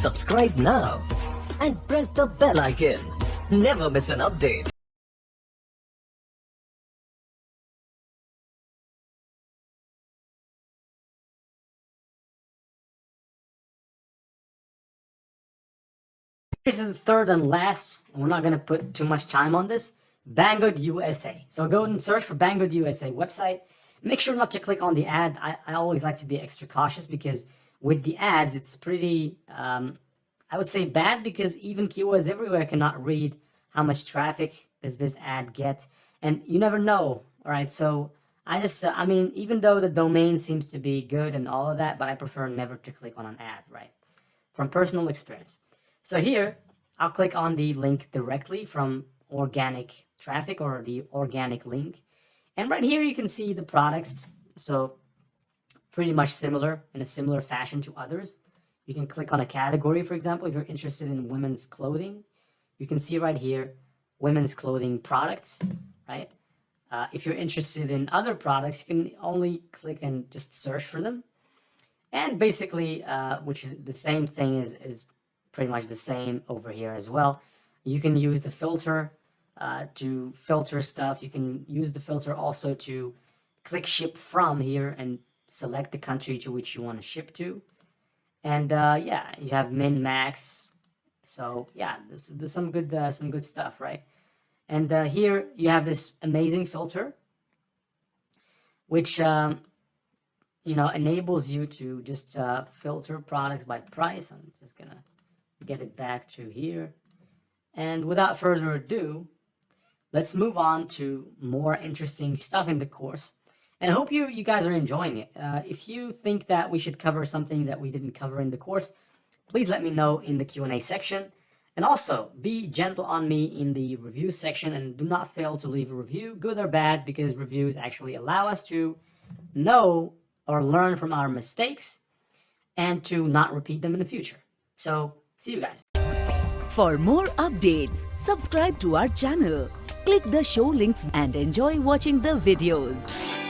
Subscribe now and press the bell icon. Never miss an update. This is the third and last, and we're not going to put too much time on this. Banggood USA. So go and search for Banggood USA website. Make sure not to click on the ad. I always like to be extra cautious because with the ads, it's pretty, I would say bad, because even keywords everywhere cannot read how much traffic does this ad get. And you never know, all right? So I mean, even though the domain seems to be good and all of that, but I prefer never to click on an ad, right? From personal experience. So here, I'll click on the link directly from organic traffic, or the organic link. And right here, you can see the products. So pretty much similar, in a similar fashion to others. You can click on a category, for example, if you're interested in women's clothing. You can see right here, women's clothing products, right? If you're interested in other products, you can only click and just search for them. And basically, which is the same thing is pretty much the same over here as well. You can use the filter to filter stuff. You can use the filter also to click ship from here and select the country to which you want to ship to. And yeah, you have min, max. So yeah, there's some good stuff, right? And here you have this amazing filter, which you know, enables you to just filter products by price. I'm just gonna get it back to here. And without further ado, let's move on to more interesting stuff in the course. And I hope you guys are enjoying it. If you think that we should cover something that we didn't cover in the course, please let me know in the Q&A section. And also, be gentle on me in the review section, and do not fail to leave a review, good or bad, because reviews actually allow us to know or learn from our mistakes and to not repeat them in the future. So, see you guys. For more updates, subscribe to our channel, click the show links and enjoy watching the videos.